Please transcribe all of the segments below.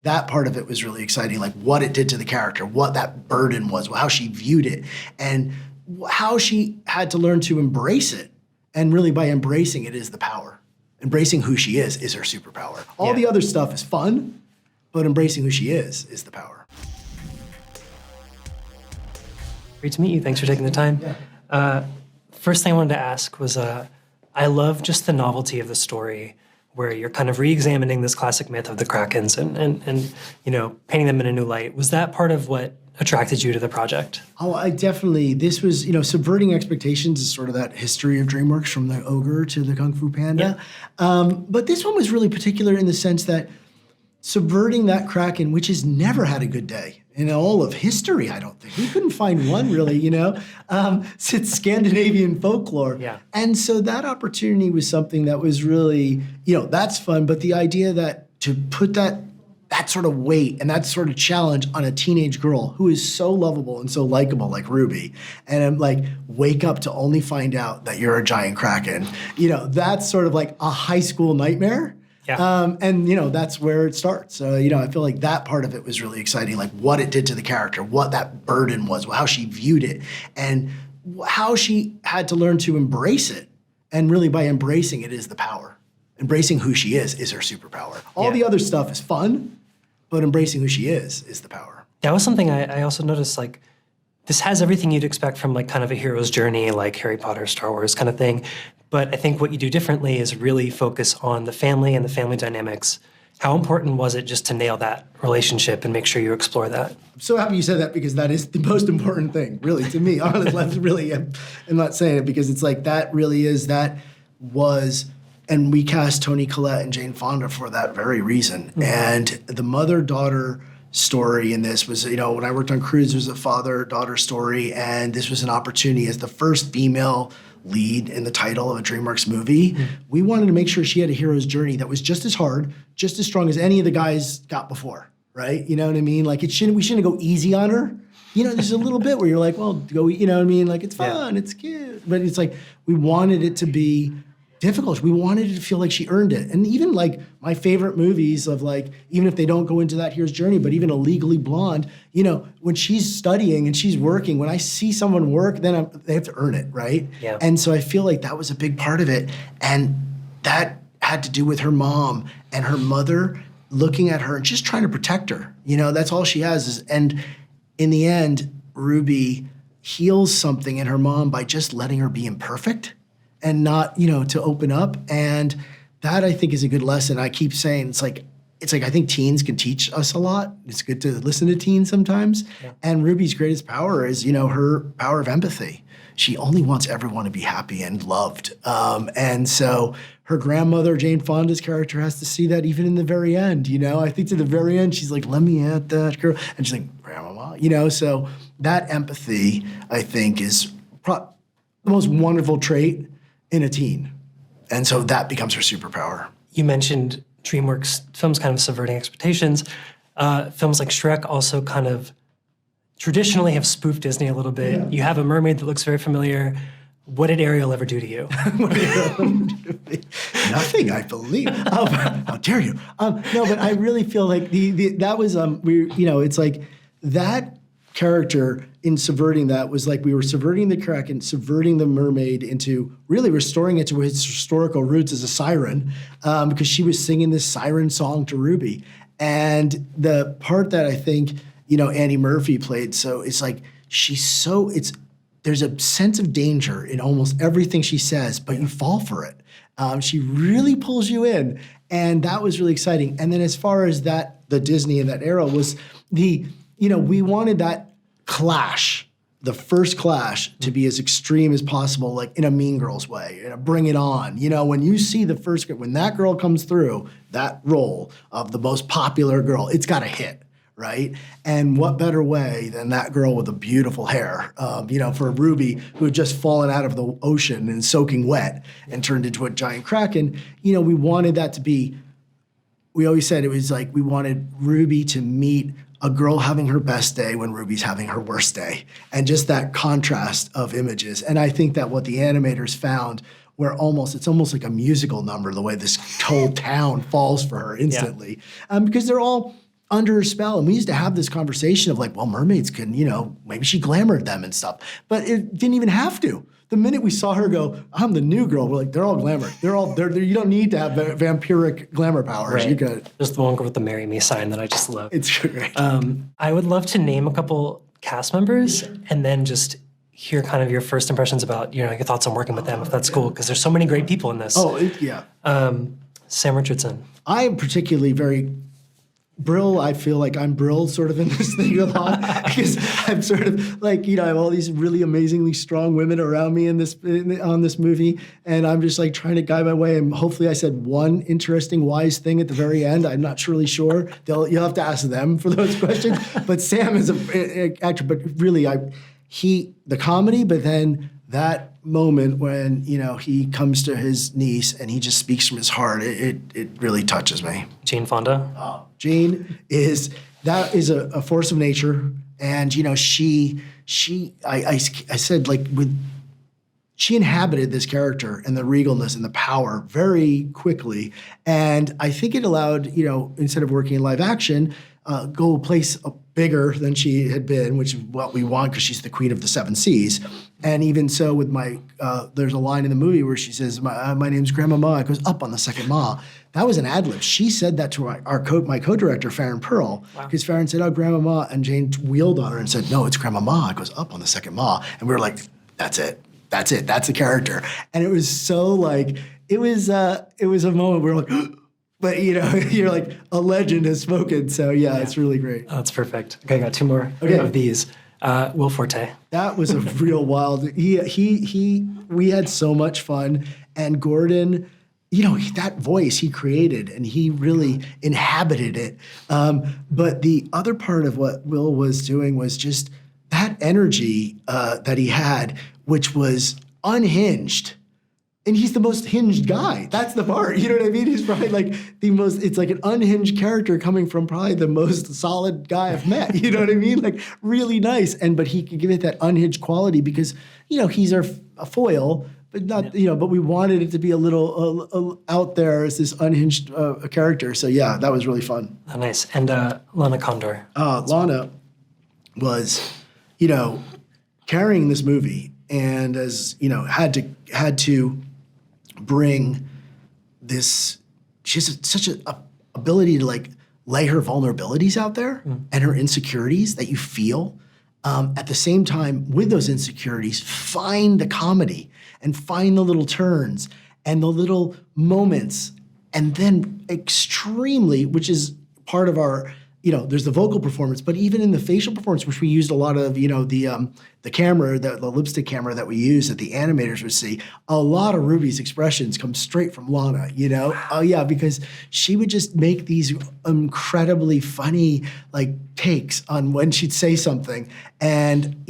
that part of it was really exciting, like what it did to the character, what that burden was, how she viewed it, and how she had to learn to embrace it. And really by embracing it is the power. Embracing who she is her superpower. All the other stuff is fun, but embracing who she is the power. Great to meet you. Thanks for taking the time. Yeah. First thing I wanted to ask was, I love just the novelty of the story where you're kind of re-examining this classic myth of the Krakens and you know, painting them in a new light. Was that part of what attracted you to the project? Oh, I definitely, this was, you know, Subverting Expectations is sort of that history of DreamWorks from the ogre to the Kung Fu Panda. Yeah. But this one was really particular in the sense that subverting that Kraken, which has never had a good day in all of history, I don't think. We couldn't find one really, you know, since Scandinavian folklore. Yeah. And so that opportunity was something that was really, you know, that's fun, but the idea that to put that sort of weight and that sort of challenge on a teenage girl who is so lovable and so likable like Ruby, and I'm like, wake up to only find out that you're a giant Kraken, you know, that's sort of like a high school nightmare. Yeah. And, you know, that's where it starts. You know, I feel like that part of it was really exciting, like what it did to the character, what that burden was, how she viewed it, and how she had to learn to embrace it. And really by embracing it is the power. Embracing who she is her superpower. All the other stuff is fun, but embracing who she is the power. That was something I also noticed, like, this has everything you'd expect from like kind of a hero's journey, like Harry Potter, Star Wars kind of thing. But I think what you do differently is really focus on the family and the family dynamics. How important was it just to nail that relationship and make sure you explore that? I'm so happy you said that because that is the most important thing, really, to me. Honestly, really, I'm not saying it because it's like that really is, that was, and we cast Toni Collette and Jane Fonda for that very reason. Mm-hmm. And the mother-daughter story in this was, you know, when I worked on Cruise, it was a father-daughter story, and this was an opportunity as the first female lead in the title of a DreamWorks movie. Mm-hmm. We wanted to make sure she had a hero's journey that was just as hard, just as strong as any of the guys got before, right? You know what I mean? Like we shouldn't go easy on her. You know, there's a little bit where you're like, well, go, you know what I mean? Like, it's fun, it's cute. But it's like, we wanted it to be difficult. We wanted it to feel like she earned it. And even like my favorite movies of like, even if they don't go into that hero's journey, but even a Legally Blonde, you know, when she's studying and she's working, when I see someone work, then they have to earn it, right? Yeah. And so I feel like that was a big part of it. And that had to do with her mom and her mother looking at her and just trying to protect her. You know, that's all she has is, and in the end, Ruby heals something in her mom by just letting her be imperfect and not, you know, to open up. And that I think is a good lesson. I keep saying, it's like I think teens can teach us a lot. It's good to listen to teens sometimes. Yeah. And Ruby's greatest power is, you know, her power of empathy. She only wants everyone to be happy and loved. And so her grandmother, Jane Fonda's character, has to see that even in the very end, you know? I think to the very end, she's like, let me at that girl. And she's like, Grandma, you know? So that empathy, I think, is the most wonderful trait in a teen. And so that becomes her superpower. You mentioned DreamWorks films kind of subverting expectations. Films like Shrek also kind of traditionally have spoofed Disney a little bit. Yeah. You have a mermaid that looks very familiar. What did Ariel ever do to you? Nothing, I believe. How dare you? No, but I really feel like that was, it's like that character in subverting that was like we were subverting the Kraken, subverting the mermaid into really restoring it to its historical roots as a siren, because she was singing this siren song to Ruby. And the part that I think, you know, Annie Murphy played, so it's like there's a sense of danger in almost everything she says, but you fall for it. She really pulls you in, and that was really exciting. And then as far as that, the Disney and that era was we wanted that clash, the first clash, to be as extreme as possible, like in a Mean Girls way, in a Bring It On. You know, when you see the first, when that girl comes through, that role of the most popular girl, it's got to hit, right? And what better way than that girl with the beautiful hair, for Ruby, who had just fallen out of the ocean and soaking wet and turned into a giant Kraken. You know, we wanted that to be, we always said it was like we wanted Ruby to meet a girl having her best day when Ruby's having her worst day, and just that contrast of images. And I think that what the animators found, where it's almost like a musical number, the way this whole town falls for her instantly, because they're all under her spell. And we used to have this conversation of like, well, mermaids can, maybe she glamored them and stuff. But it didn't even have to. The minute we saw her go, I'm the new girl, we're like, they're all glamour. They're you don't need to have vampiric glamour powers. Right. You got There's the one girl with the "Marry Me" sign that I just love. It's great. I would love to name a couple cast members and then just hear kind of your first impressions about, your thoughts on working with them, if that's cool, because there's so many great people in this. Yeah. Sam Richardson. I am particularly very Brill. I feel like I'm Brill sort of in this thing a lot because I'm sort of like, I have all these really amazingly strong women around me on this movie, and I'm just like trying to guide my way. And hopefully I said one interesting, wise thing at the very end. I'm not really sure. You'll have to ask them for those questions. But Sam is an actor, but really the comedy, but then that moment when, he comes to his niece and he just speaks from his heart, it really touches me. Jane Fonda. Jane is a force of nature, and she said like she inhabited this character and the regalness and the power very quickly, and I think it allowed instead of working in live action, go a place bigger than she had been, which is what we want because she's the queen of the seven seas. And even so, with there's a line in the movie where she says, "My name's Grandma Ma." It goes up on the second Ma. That was an ad lib. She said that to my co-director Farron Pearl, because Farron said, "Oh, Grandma Ma," and Jane wheeled on her and said, "No, it's Grandma Ma." It goes up on the second Ma, and we were like, "That's it. That's it. That's the character." And it was so like it was a moment where we're like. But you're like, a legend has spoken. So yeah, it's really great. Oh, that's perfect. Okay, I got two more of these. Will Forte. That was a real wild. We had so much fun, and Gordon, that voice he created, and he really inhabited it. But the other part of what Will was doing was just that energy that he had, which was unhinged. And he's the most hinged guy. That's the part. You know what I mean? He's probably like it's like an unhinged character coming from probably the most solid guy I've met. You know what I mean? Like really nice. But he could give it that unhinged quality because, he's a foil, but not, but we wanted it to be a little out there as this unhinged character. So yeah, that was really fun. Oh, nice. And Lana Condor. Lana was, carrying this movie and as, had to bring this, she has such a ability to like lay her vulnerabilities out there and her insecurities that you feel. At the same time, with those insecurities, find the comedy and find the little turns and the little moments, and then extremely, which is part of our, there's the vocal performance, but even in the facial performance, which we used a lot of, the camera, the lipstick camera that we use that the animators would see, a lot of Ruby's expressions come straight from Lana, Oh yeah, because she would just make these incredibly funny like takes on when she'd say something. And,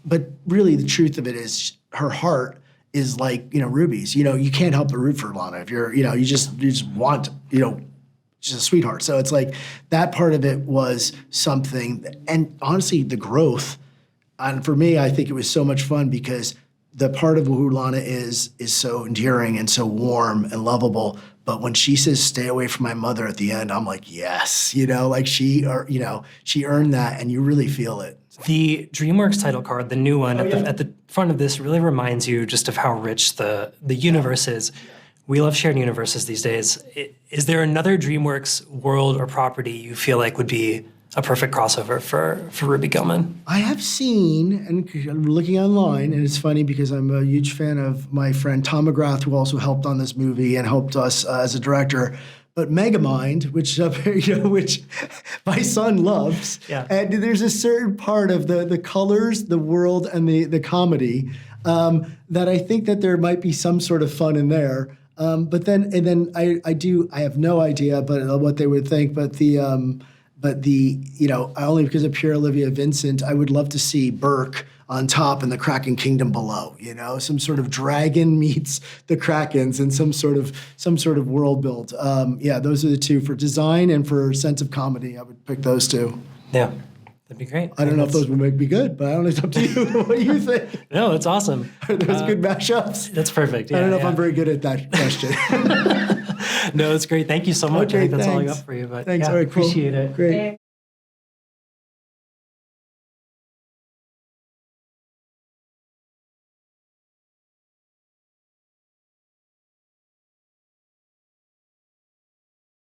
but really the truth of it is her heart is like, Ruby's, you can't help but root for Lana if you're, you just want, she's a sweetheart. So it's like that part of it was something, and honestly, the growth. And for me, I think it was so much fun because the part of who Lana is so endearing and so warm and lovable. But when she says, "Stay away from my mother" at the end, I'm like, yes, like she earned that, and you really feel it. The DreamWorks title card, the new one at the front of this, really reminds you just of how rich the universe is. We love shared universes these days. Is there another DreamWorks world or property you feel like would be a perfect crossover for Ruby Gillman? I have seen, and I'm looking online, and it's funny because I'm a huge fan of my friend Tom McGrath, who also helped on this movie and helped us as a director. But Megamind, which my son loves, and there's a certain part of the colors, the world, and the comedy that I think that there might be some sort of fun in there. But then I have no idea, but what they would think. But only because of Pierre Olivia Vincent, I would love to see Burke on top and the Kraken Kingdom below. Some sort of dragon meets the Krakens and some sort of world build. Those are the two for design and for sense of comedy. I would pick those two. Yeah. That'd be great. I don't know if those would make me good, but I don't know. It's up to you. What do you think? No, that's awesome. Are those good mashups? That's perfect. Yeah, I don't know if I'm very good at that question. No, it's great. Thank you so much. I Okay, think that's all I thanks. got for you. But Thanks. yeah, All right, cool. appreciate it. Great.